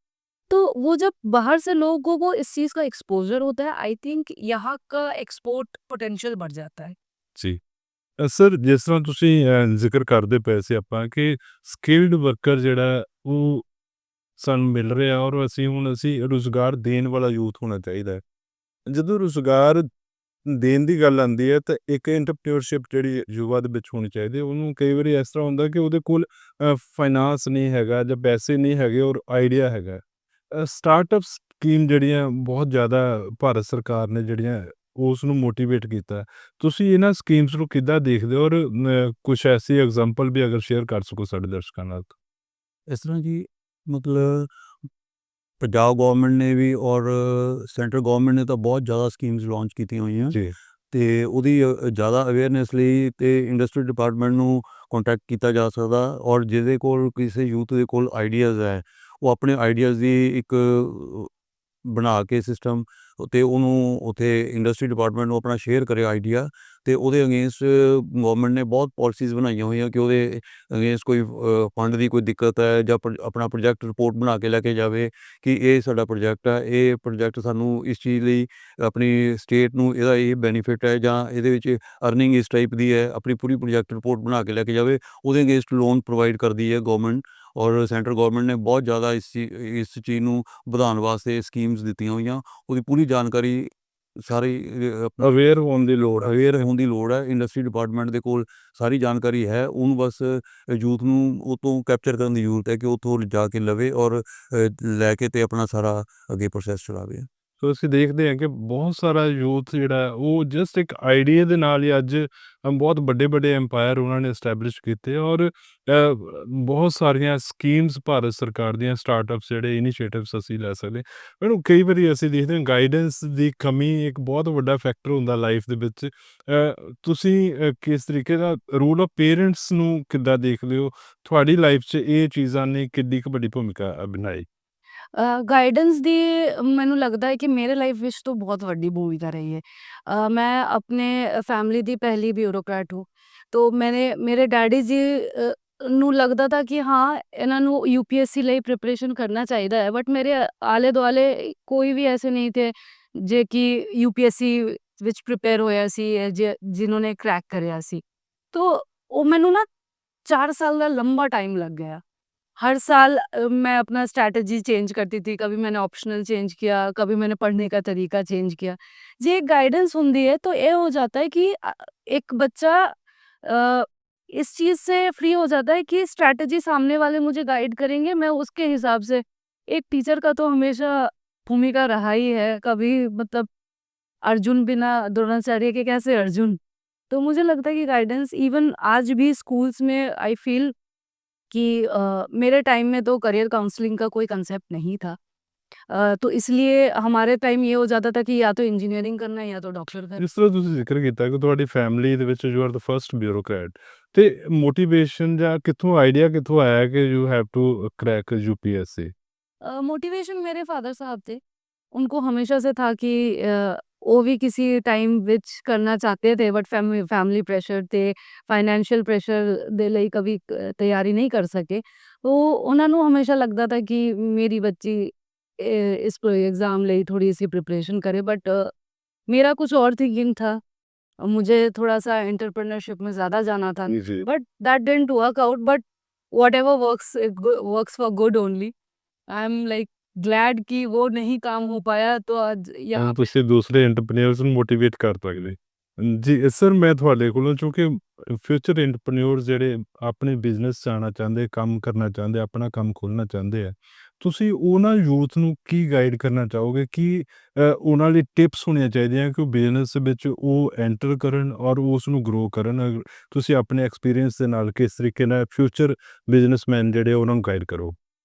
B: तो वो जब बाहर से लोगों को इस चीज का एक्सपोजर होता है, आई थिंक यहाँ का एक्सपोर्ट पोटेंशियल बढ़ जाता है।
A: ਜੀ। ਸਰ, ਜਿਸ ਤਰ੍ਹਾਂ ਤੁਸੀਂ ਜ਼ਿਕਰ ਕਰਦੇ ਪਏ ਸੀ ਆਪਾਂ ਕਿ ਸਕਿਲਡ ਵਰਕਰ ਜਿਹੜਾ ਉਹ ਸਾਨੂੰ ਮਿਲ ਰਿਹਾ, ਔਰ ਅਸੀਂ ਰੁਜ਼ਗਾਰ ਦੇਣ ਵਾਲਾ ਯੂਥ ਹੋਣਾ ਚਾਹੀਦਾ ਹੈ। ਜਦੋਂ ਰੁਜ਼ਗਾਰ ਦੇਣ ਦੀ ਗੱਲ ਆਉਂਦੀ ਹੈ ਤਾਂ ਇੱਕ ਐਂਟਰਪ੍ਰੀਨਿਓਰਸ਼ਿਪ ਜਿਹੜੀ ਯੁਵਾ ਦੇ ਵਿੱਚ ਹੋਣੀ ਚਾਹੀਦੀ ਹੈ। ਉਹਨੂੰ ਕਈ ਵਾਰੀ ਇਸ ਤਰ੍ਹਾਂ ਹੁੰਦਾ ਕਿ ਉਹਦੇ ਕੋਲ ਫਾਈਨਾਂਸ ਨਹੀਂ ਹੈਗਾ ਜਾਂ ਪੈਸੇ ਨਹੀਂ ਹੈਗੇ, ਔਰ ਆਈਡੀਆ ਹੈਗਾ। ਸਟਾਰਟਅਪ ਸਕੀਮ ਜਿਹੜੀਆਂ ਬਹੁਤ ਜ਼ਿਆਦਾ ਭਾਰਤ ਸਰਕਾਰ ਨੇ ਜਿਹੜੀਆਂ ਉਸ ਨੂੰ ਮੋਟੀਵੇਟ ਕੀਤਾ। ਤੁਸੀਂ ਇਹਨਾਂ ਸਕੀਮਸ ਨੂੰ ਕਿੱਦਾਂ ਦੇਖਦੇ ਹੋ, ਔਰ ਕੁਛ ਐਸੀ ਐਗਜ਼ਾਮਪਲ ਵੀ ਅਗਰ ਸ਼ੇਅਰ ਕਰ ਸਕੋ ਸਾਡੇ ਦਰਸ਼ਕਾਂ ਨਾਲ?
C: ਇਸ ਤਰ੍ਹਾਂ ਜੀ, ਮਤਲਬ ਪੰਜਾਬ ਗਵਰਨਮੈਂਟ ਨੇ ਵੀ ਔਰ ਸੈਂਟਰਲ ਗਵਰਨਮੈਂਟ ਨੇ ਤਾਂ ਬਹੁਤ ਜ਼ਿਆਦਾ ਸਕੀਮਸ ਲਾਂਚ ਕੀਤੀਆਂ ਹੋਈਆਂ,
A: ਜੀ।
C: ਅਤੇ ਉਹਦੀ ਜ਼ਿਆਦਾ ਅਵੇਅਰਨੈਸ ਲਈ ਅਤੇ ਇੰਡਸਟਰੀ ਡਿਪਾਰਟਮੈਂਟ ਨੂੰ ਕੰਟੈਕਟ ਕੀਤਾ ਜਾ ਸਕਦਾ, ਔਰ ਜਿਹਦੇ ਕੋਲ ਕਿਸੇ ਯੂਥ ਦੇ ਕੋਲ ਆਈਡੀਆਜ਼ ਹੈ, ਉਹ ਆਪਣੇ ਆਈਡੀਆਜ਼ ਦੀ ਇੱਕ ਬਣਾ ਕੇ ਸਿਸਟਮ, ਅਤੇ ਉਹਨੂੰ ਉੱਥੇ ਇੰਡਸਟਰੀ ਡਿਪਾਰਟਮੈਂਟ ਨੂੰ ਆਪਣਾ ਸ਼ੇਅਰ ਕਰੇ ਆਈਡੀਆ, ਅਤੇ ਉਹਦੇ ਅਗੇਂਸਟ ਗਵਰਨਮੈਂਟ ਨੇ ਬਹੁਤ ਪਾਲਿਸੀਜ਼ ਬਣਾਈਆਂ ਹੋਈਆਂ ਕਿ ਉਹਦੇ ਅਗੇਂਸਟ ਕੋਈ ਫੰਡ ਦੀ ਕੋਈ ਦਿੱਕਤ ਹੈ, ਜਾਂ ਆਪਣਾ ਪ੍ਰੋਜੈਕਟ ਰਿਪੋਰਟ ਬਣਾ ਕੇ ਲੈ ਕੇ ਜਾਵੇ ਕਿ ਇਹ ਸਾਡਾ ਪ੍ਰੋਜੈਕਟ ਹੈ, ਇਹ ਪ੍ਰੋਜੈਕਟ ਸਾਨੂੰ ਇਸ ਚੀਜ਼ ਲਈ ਆਪਣੀ ਸਟੇਟ ਨੂੰ ਇਹਦਾ ਇਹ ਬੈਨੀਫਿਟ ਹੈ, ਜਾਂ ਇਹਦੇ ਵਿੱਚ ਅਰਨਿੰਗ ਇਸ ਟਾਈਪ ਦੀ ਹੈ, ਆਪਣੀ ਪੂਰੀ ਪ੍ਰੋਜੈਕਟ ਰਿਪੋਰਟ ਬਣਾ ਕੇ ਲੈ ਕੇ ਜਾਵੇ। ਉਹਦੇ ਅਗੇਂਸਟ ਲੋਨ ਪ੍ਰੋਵਾਈਡ ਕਰਦੀ ਹੈ ਗਵਰਨਮੈਂਟ, ਔਰ ਸੈਂਟਰਲ ਗਵਰਨਮੈਂਟ ਨੇ ਬਹੁਤ ਜ਼ਿਆਦਾ ਇਸ ਚੀਜ਼ ਨੂੰ ਵਧਾਉਣ ਵਾਸਤੇ ਸਕੀਮਸ ਦਿੱਤੀਆਂ ਹੋਈਆਂ। ਉਹਦੀ ਪੂਰੀ ਜਾਣਕਾਰੀ ਸਾਰੀ
A: ਅਵੇਅਰ ਹੋਣ ਦੀ ਲੋੜ ਹੈ।
C: ਅਵੇਅਰ ਹੋਣ ਦੀ ਲੋੜ ਹੈ। ਇੰਡਸਟਰੀ ਡਿਪਾਰਟਮੈਂਟ ਦੇ ਕੋਲ ਸਾਰੀ ਜਾਣਕਾਰੀ ਹੈ, ਉਹਨੂੰ ਬਸ ਯੂਥ ਨੂੰ ਉਹ ਤੋਂ ਕੈਪਚਰ ਕਰਨ ਦੀ ਜ਼ਰੂਰਤ ਹੈ ਕਿ ਉੱਥੋਂ ਜਾ ਕੇ ਲਵੇ ਔਰ ਲੈ ਕੇ ਅਤੇ ਆਪਣਾ ਸਾਰਾ ਅੱਗੇ ਪ੍ਰੋਸੈਸ ਚਲਾਵੇ।
A: ਸੋ ਅਸੀਂ ਦੇਖਦੇ ਹਾਂ ਕਿ ਬਹੁਤ ਸਾਰਾ ਯੂਥ ਜਿਹੜਾ ਹੈ, ਉਹ ਜਸਟ ਇੱਕ ਆਈਡੀਆ ਦੇ ਨਾਲ ਹੀ ਅੱਜ ਬਹੁਤ ਵੱਡੇ ਐਮਪਾਇਰ ਉਹਨਾਂ ਨੇ ਐਸਟੈਬਲਿਸ਼ ਕੀਤੇ, ਔਰ ਬਹੁਤ ਸਾਰੀਆਂ ਸਕੀਮਸ ਭਾਰਤ ਸਰਕਾਰ ਦੀਆਂ, ਸਟਾਰਟਅਪਸ ਜਿਹੜੇ ਇਨੀਸ਼ੀਏਟਿਵਸ ਅਸੀਂ ਲੈ ਸਕਦੇ। ਮੈਨੂੰ ਕਈ ਵਾਰੀ ਅਸੀਂ ਦੇਖਦੇ ਹਾਂ ਗਾਈਡੈਂਸ ਦੀ ਕਮੀ ਇੱਕ ਬਹੁਤ ਵੱਡਾ ਫੈਕਟਰ ਹੁੰਦਾ ਲਾਈਫ ਦੇ ਵਿੱਚ। ਤੁਸੀਂ ਕਿਸ ਤਰੀਕੇ ਦਾ ਰੋਲ ਆਫ ਪੇਰੈਂਟਸ ਨੂੰ ਕਿੱਦਾਂ ਦੇਖਦੇ ਹੋ? ਤੁਹਾਡੀ ਲਾਈਫ 'ਚ ਇਹ ਚੀਜ਼ਾਂ ਨੇ ਕਿੱਡੀ ਕੁ ਵੱਡੀ ਭੂਮਿਕਾ ਬਣਾਈ?
B: ਗਾਈਡੈਂਸ ਦੀ ਮੈਨੂੰ ਲੱਗਦਾ ਹੈ ਕਿ ਮੇਰੇ ਲਾਈਫ ਵਿੱਚ ਤਾਂ ਬਹੁਤ ਵੱਡੀ ਭੂਮਿਕਾ ਰਹੀ ਹੈ। ਮੈਂ ਆਪਣੇ ਫੈਮਿਲੀ ਦੀ ਪਹਿਲੀ ਬਿਊਰੋਕਰੈਟ ਹੂੰ। ਤੋ ਮੇਰੇ ਡੈਡੀ ਜੀ ਨੂੰ ਲੱਗਦਾ ਤਾ ਕਿ ਹਾਂ, ਇਹਨਾਂ ਨੂੰ UPSC ਲਈ ਪ੍ਰਿਪਰੇਸ਼ਨ ਕਰਨਾ ਚਾਹੀਦਾ ਹੈ, ਬਟ ਮੇਰੇ ਆਲੇ ਦੁਆਲੇ ਕੋਈ ਵੀ ਐਸੇ ਨਹੀਂ ਥੇ ਜੇ ਕਿ UPSC ਵਿੱਚ ਪ੍ਰਿਪੇਅਰ ਹੋਇਆ ਸੀ, ਜਿਨ੍ਹਾਂ ਨੇ ਕ੍ਰੈਕ ਕਰਿਆ ਸੀ। ਤੋ ਉਹ ਮੈਨੂੰ ਨਾ 4 साल का लंबा टाइम लग गया। हर साल मैं अपना स्ट्रैटेजी चेंज करती थी, कभी मैंने ऑप्शनल चेंज किया, कभी मैंने पढ़ने का तरीका चेंज किया। जे एक गाइडेंस होती है तो ये हो जाता है कि एक बच्चा इस चीज़ से फ्री हो जाता है कि स्ट्रैटेजी सामने वाले मुझे गाइड करेंगे, मैं उसके हिसाब से। एक टीचर का तो हमेशा भूमिका रहा ही है, कभी मतलब अर्जुन बिना द्रोणाचार्य के कैसे अर्जुन। तो मुझे लगता है कि गाइडेंस इवन आज भी स्कूल्स में आई फील कि मेरे टाइम में तो करियर काउंसलिंग का कोई कंसेप्ट नहीं था। तो इसलिए हमारे टाइम ये हो जाता था कि या तो इंजीनियरिंग करना है या तो डॉक्टर करना है।
A: ਜਿਸ ਤਰ੍ਹਾਂ ਤੁਸੀਂ ਜ਼ਿਕਰ ਕੀਤਾ ਕਿ ਤੁਹਾਡੀ ਫੈਮਿਲੀ ਦੇ ਵਿੱਚ you are the first bureaucrat, ਤੇ ਮੋਟੀਵੇਸ਼ਨ ਜਾਂ ਕਿੱਥੋਂ ਆਈਡੀਆ ਕਿੱਥੋਂ ਆਇਆ ਕਿ you have to crack UPSC?
B: Motivation मेरे फादर साहब थे। उनको हमेशा से था कि वो भी किसी टाइम विच करना चाहते थे, बट फैमिली प्रेशर थे, फाइनेंशियल प्रेशर दे ਲਈ ਕभी ਤਿਆਰੀ ਨਹੀਂ ਕਰ ਸਕੇ। तो ਉਹਨਾਂ ਨੂੰ ਹਮੇਸ਼ਾ ਲੱਗਦਾ था कि मेरी बच्ची इस एग्ज़ाम ਲਈ थोड़ी सी प्रिपरेशन करे, बट मेरा कुछ और थिंकिंग था। मुझे थोड़ा सा एंटरप्रेन्योरशिप में ज़्यादा जाना था,
A: जी।
B: But that didn't work out. But whatever works, it works for good only. I am like glad कि वो नहीं काम हो पाया, तो आज यहाँ
A: ਹੁਣ
B: पे
A: ਤੁਸੀਂ ਦੂਸਰੇ ਐਂਟਰਪ੍ਰੇਨਿਓਰਸ ਨੂੰ ਮੋਟੀਵੇਟ ਕਰ ਸਕਦੇ। ਜੀ ਸਰ, ਮੈਂ ਤੁਹਾਡੇ ਕੋਲੋਂ ਕਿਉਂਕਿ ਫਿਊਚਰ ਐਂਟਰਪ੍ਰੇਨਿਓਰਸ ਜਿਹੜੇ ਆਪਣੇ ਬਿਜ਼ਨਸ 'ਚ ਆਉਣਾ ਚਾਹੁੰਦੇ, ਕੰਮ ਕਰਨਾ ਚਾਹੁੰਦੇ, ਆਪਣਾ ਕੰਮ ਖੋਲ੍ਹਣਾ ਚਾਹੁੰਦੇ ਆ, ਤੁਸੀਂ ਉਹਨਾਂ ਯੂਥ ਨੂੰ ਕੀ ਗਾਈਡ ਕਰਨਾ ਚਾਹੋਗੇ? ਕੀ ਉਹਨਾਂ ਲਈ ਟਿਪਸ ਹੋਣੀਆਂ ਚਾਹੀਦੀਆਂ ਕਿ ਉਹ ਬਿਜ਼ਨਸ ਵਿੱਚ ਉਹ ਐਂਟਰ ਕਰਨ ਔਰ ਉਸ ਨੂੰ ਗਰੋ ਕਰਨ? ਤੁਸੀਂ ਆਪਣੇ ਐਕਸਪੀਰੀਅੰਸ ਦੇ ਨਾਲ ਕਿਸ ਤਰੀਕੇ ਨਾਲ ਫਿਊਚਰ ਬਿਜ਼ਨਸਮੈਨ ਜਿਹੜੇ ਉਹਨਾਂ ਨੂੰ ਗਾਈਡ ਕਰੋ?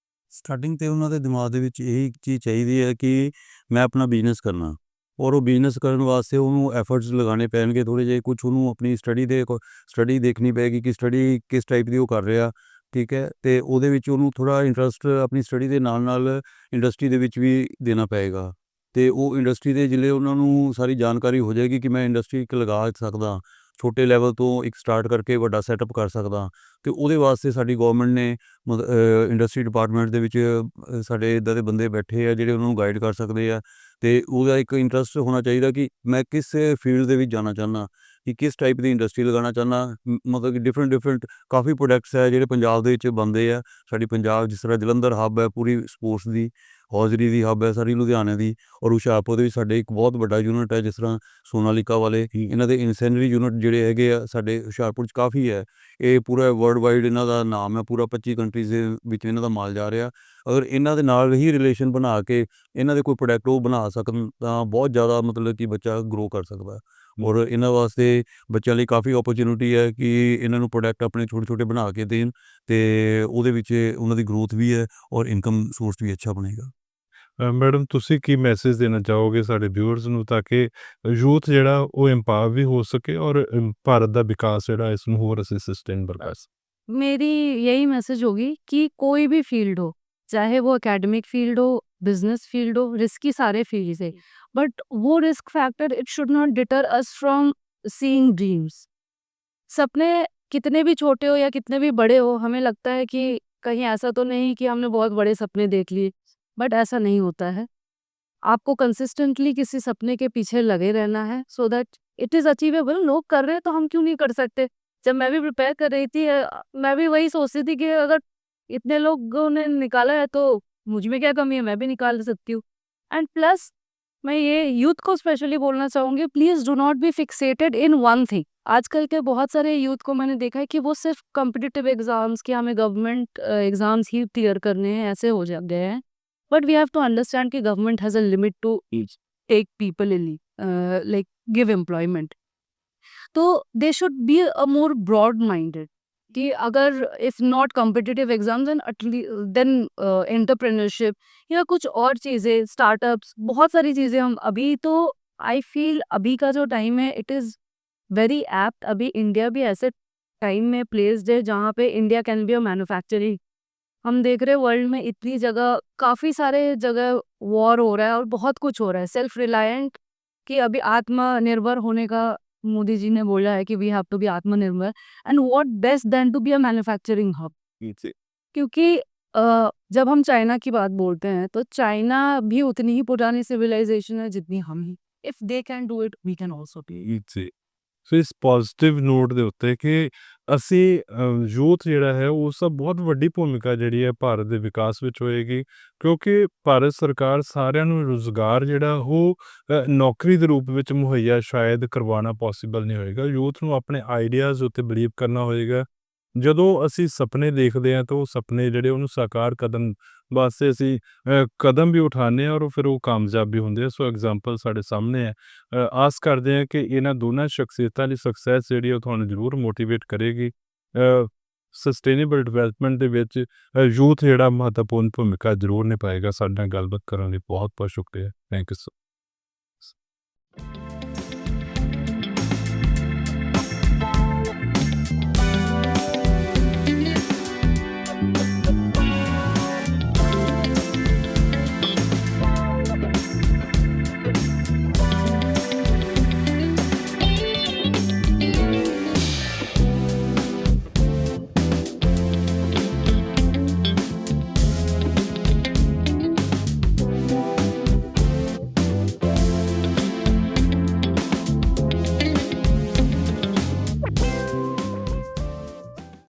C: ਸਟਾਰਟਿੰਗ ਤੇ ਉਹਨਾਂ ਦੇ ਦਿਮਾਗ ਦੇ ਵਿੱਚ ਇਹੀ ਚੀਜ਼ ਚਾਹੀਦੀ ਹੈ ਕਿ ਮੈਂ ਆਪਣਾ ਬਿਜ਼ਨਸ ਕਰਨਾ, ਔਰ ਉਹ ਬਿਜ਼ਨਸ ਕਰਨ ਵਾਸਤੇ ਉਹਨੂੰ ਐਫਰਟਸ ਲਗਾਉਣੇ ਪੈਣਗੇ ਥੋੜ੍ਹੇ ਜਿਹੇ। ਕੁਛ ਉਹਨੂੰ ਆਪਣੀ ਸਟੱਡੀ ਦੇਖਣੀ ਪਏਗੀ ਕਿ ਸਟੱਡੀ ਕਿਸ ਟਾਈਪ ਦੀ ਉਹ ਕਰ ਰਿਹਾ, ਠੀਕ ਹੈ। ਅਤੇ ਉਹਦੇ ਵਿੱਚ ਉਹਨੂੰ ਥੋੜ੍ਹਾ ਇੰਟਰਸਟ ਆਪਣੀ ਸਟੱਡੀ ਦੇ ਨਾਲ ਇੰਡਸਟਰੀ ਦੇ ਵਿੱਚ ਵੀ ਦੇਣਾ ਪਏਗਾ। ਅਤੇ ਉਹ ਇੰਡਸਟਰੀ ਦੇ ਜਿਹੜੇ ਉਹਨਾਂ ਨੂੰ ਸਾਰੀ ਜਾਣਕਾਰੀ ਹੋ ਜਾਏਗੀ ਕਿ ਮੈਂ ਇੰਡਸਟਰੀ ਇੱਕ ਲਗਾ ਸਕਦਾ, ਛੋਟੇ ਲੈਵਲ ਤੋਂ ਇੱਕ ਸਟਾਰਟ ਕਰਕੇ ਵੱਡਾ ਸੈਟਅਪ ਕਰ ਸਕਦਾ। ਅਤੇ ਉਹਦੇ ਵਾਸਤੇ ਸਾਡੀ ਗੌਰਮੈਂਟ ਨੇ ਇੰਡਸਟਰੀ ਡਿਪਾਰਟਮੈਂਟ ਦੇ ਵਿੱਚ ਸਾਡੇ ਇੱਦਾਂ ਦੇ ਬੰਦੇ ਬੈਠੇ ਆ ਜਿਹੜੇ ਉਹਨਾਂ ਨੂੰ ਗਾਈਡ ਕਰ ਸਕਦੇ ਆ। ਅਤੇ ਉਹਦਾ ਇੱਕ ਇੰਟਰਸਟ ਹੋਣਾ ਚਾਹੀਦਾ ਕਿ ਮੈਂ ਕਿਸ ਫੀਲਡ ਦੇ ਵਿੱਚ ਜਾਣਾ ਚਾਹੁੰਦਾ, ਕਿ ਕਿਸ ਟਾਈਪ ਦੀ ਇੰਡਸਟਰੀ ਲਗਾਉਣਾ ਚਾਹੁੰਦਾ। ਮਤਲਬ ਕਿ ਡਿਫਰੈਂਟ ਕਾਫੀ ਪ੍ਰੋਡਕਟਸ ਹੈ ਜਿਹੜੇ ਪੰਜਾਬ ਦੇ ਵਿੱਚ ਬਣਦੇ ਆ। ਸਾਡੀ ਪੰਜਾਬ ਜਿਸ ਤਰ੍ਹਾਂ ਜਲੰਧਰ ਹੱਬ ਹੈ ਪੂਰੀ ਸਪੋਰਟਸ ਦੀ, ਹੌਜ਼ਰੀ ਦੀ ਹੱਬ ਹੈ ਸਾਰੀ ਲੁਧਿਆਣੇ ਦੀ, ਔਰ ਹੁਸ਼ਿਆਰਪੁਰ ਦੇ ਵਿੱਚ ਸਾਡੇ ਇੱਕ ਬਹੁਤ ਵੱਡਾ ਯੂਨਿਟ ਹੈ ਜਿਸ ਤਰ੍ਹਾਂ ਸੋਨਾਲੀਕਾ ਵਾਲੇ। ਇਹਨਾਂ ਦੇ ਇਨਸੈਨਰੀ ਯੂਨਿਟ ਜਿਹੜੇ ਹੈਗੇ ਆ ਸਾਡੇ ਹੁਸ਼ਿਆਰਪੁਰ 'ਚ ਕਾਫੀ ਹੈ। ਇਹ ਪੂਰਾ ਵਰਲਡ ਵਾਈਡ ਇਹਨਾਂ ਦਾ ਨਾਮ ਹੈ, ਪੂਰਾ 25 ਕੰਟਰੀਜ਼ ਦੇ ਵਿੱਚ ਇਹਨਾਂ ਦਾ ਮਾਲ ਜਾ ਰਿਹਾ। ਅਗਰ ਇਹਨਾਂ ਦੇ ਨਾਲ ਹੀ ਰਿਲੇਸ਼ਨ ਬਣਾ ਕੇ ਇਹਨਾਂ ਦੇ ਕੋਈ ਪ੍ਰੋਡਕਟ ਉਹ ਬਣਾ ਸਕਣ ਤਾਂ ਬਹੁਤ ਜ਼ਿਆਦਾ ਮਤਲਬ ਕਿ ਬੱਚਾ ਗਰੋ ਕਰ ਸਕਦਾ। ਔਰ ਇਹਨਾਂ ਵਾਸਤੇ ਬੱਚਿਆਂ ਲਈ ਕਾਫੀ ਓਪਰਚੁਨਿਟੀ ਹੈ ਕਿ ਇਹਨਾਂ ਨੂੰ ਪ੍ਰੋਡਕਟ ਆਪਣੇ ਛੋਟੇ ਬਣਾ ਕੇ ਦੇਣ, ਅਤੇ ਉਹਦੇ ਵਿੱਚ ਉਹਨਾਂ ਦੀ ਗਰੋਥ ਵੀ ਹੈ ਔਰ ਇਨਕਮ ਸੋਰਸ ਵੀ ਅੱਛਾ ਬਣੇਗਾ।
A: ਮੈਡਮ, ਤੁਸੀਂ ਕੀ ਮੈਸੇਜ ਦੇਣਾ ਚਾਹੋਗੇ ਸਾਡੇ ਵਿਊਅਰਸ ਨੂੰ ਤਾਂ ਕਿ ਯੂਥ ਜਿਹੜਾ ਉਹ ਐਮਪਾਵਰ ਵੀ ਹੋ ਸਕੇ ਔਰ ਭਾਰਤ ਦਾ ਵਿਕਾਸ ਜਿਹੜਾ ਇਸ ਨੂੰ ਹੋਰ ਅਸੀਂ ਸਸਟੇਨੇਬਲ ਕਰ ਸਕੀਏ?
B: मेरी यही मैसेज होगी कि कोई भी फील्ड हो, चाहे वो एकेडमिक फील्ड हो, बिजनेस फील्ड हो, रिस्की सारे फील्ड है, बट वो risk factor it should not deter us from seeing dreams. सपने कितने भी छोटे हो या कितने भी बड़े हो, हमें लगता है कि कहीं ऐसा तो नहीं कि हमने बहुत बड़े सपने देख लिए, बट ऐसा नहीं होता है। आपको कंसिस्टेंटली किसी सपने के पीछे लगे रहना है so that it is achievable. लोग कर रहे हैं तो हम क्यों नहीं कर सकते? जब मैं भी प्रिपेयर कर रही थी मैं भी वही सोचती थी कि अगर इतने लोगों ने निकाला है तो मुझ में क्या कमी है, मैं भी निकाल सकती हूँ। एंड प्लस मैं ये यूथ को स्पेशली बोलना चाहूँगी, please do not be fixated in one thing. आजकल के बहुत सारे यूथ को मैंने देखा है कि वो सिर्फ कॉम्पिटिटिव एग्जाम्स, कि हमें गवर्नमेंट एग्जाम्स ही क्लियर करने हैं, ऐसे हो जा गए हैं। But we have to understand कि government has a limit to each. take people in, like give employment. तो they should be a more broad minded कि अगर if not competitive exams then entrepreneurship या कुछ और चीज़ें startups बहुत सारी चीज़ें हम अभी तो I feel अभी का जो टाइम है it is very apt. अभी इंडिया भी ऐसे टाइम में प्लेस्ड है जहाँ पे India can be a manufacturing. हम देख रहे हैं वर्ल्ड में इतनी जगह काफ़ी सारे जगह वॉर हो रहा है और बहुत कुछ हो रहा है सेल्फ रिलायंट कि अभी आत्मनिर्भर होने का मोदी जी ने बोला है कि वी हैव टू बी आत्मनिर्भर and what best than to be a manufacturing hub. क्योंकि जब हम चाइना की बात बोलते हैं तो चाइना भी उतनी ही पुरानी सिविलाइजेशन है जितनी हम ही. If they can do it we can also do it.
A: ਜੀ ਸੋ ਇਸ ਪੋਜ਼ਿਟਿਵ ਨੋਟ ਦੇ ਉੱਤੇ ਕਿ ਅਸੀਂ ਯੂਥ ਜਿਹੜਾ ਹੈ ਉਸ ਦਾ ਬਹੁਤ ਵੱਡੀ ਭੂਮਿਕਾ ਜਿਹੜੀ ਹੈ ਭਾਰਤ ਦੇ ਵਿਕਾਸ ਵਿੱਚ ਹੋਏਗੀ ਕਿਉਂਕਿ ਭਾਰਤ ਸਰਕਾਰ ਸਾਰਿਆਂ ਨੂੰ ਰੁਜ਼ਗਾਰ ਜਿਹੜਾ ਉਹ ਨੌਕਰੀ ਦੇ ਰੂਪ ਵਿੱਚ ਮੁਹੱਈਆ ਸ਼ਾਇਦ ਕਰਵਾਉਣਾ ਪੋਸੀਬਲ ਨਹੀਂ ਹੋਏਗਾ ਯੂਥ ਨੂੰ ਆਪਣੇ ਆਈਡੀਆਜ਼ ਉੱਤੇ ਬਿਲੀਵ ਕਰਨਾ ਹੋਏਗਾ ਜਦੋਂ ਅਸੀਂ ਸੁਪਨੇ ਦੇਖਦੇ ਹਾਂ ਤਾਂ ਉਹ ਸੁਪਨੇ ਜਿਹੜੇ ਉਹਨੂੰ ਸਾਕਾਰ ਕਰਨ ਵਾਸਤੇ ਅਸੀਂ ਕਦਮ ਵੀ ਉਠਾਉਂਦੇ ਹਾਂ ਔਰ ਫਿਰ ਉਹ ਕਾਮਯਾਬ ਵੀ ਹੁੰਦੇ ਆ ਸੋ ਐਗਜ਼ਾਮਪਲ ਸਾਡੇ ਸਾਹਮਣੇ ਹੈ ਆਸ ਕਰਦੇ ਹਾਂ ਕਿ ਇਹਨਾਂ ਦੋਨਾਂ ਸ਼ਖਸੀਅਤਾਂ ਦੀ ਸਕਸੈਸ ਜਿਹੜੀ ਉਹ ਤੁਹਾਨੂੰ ਜ਼ਰੂਰ ਮੋਟੀਵੇਟ ਕਰੇਗੀ ਸਸਟੇਨੇਬਲ ਡਿਵੈਲਪਮੈਂਟ ਦੇ ਵਿੱਚ ਯੂਥ ਜਿਹੜਾ ਮਹੱਤਵਪੂਰਨ ਭੂਮਿਕਾ ਜ਼ਰੂਰ ਨਿਭਾਏਗਾ ਸਾਡੇ ਨਾਲ ਗੱਲਬਾਤ ਕਰਨ ਲਈ ਬਹੁਤ ਬਹੁਤ ਸ਼ੁਕਰੀਆ ਥੈਂਕ ਯੂ ਸੋ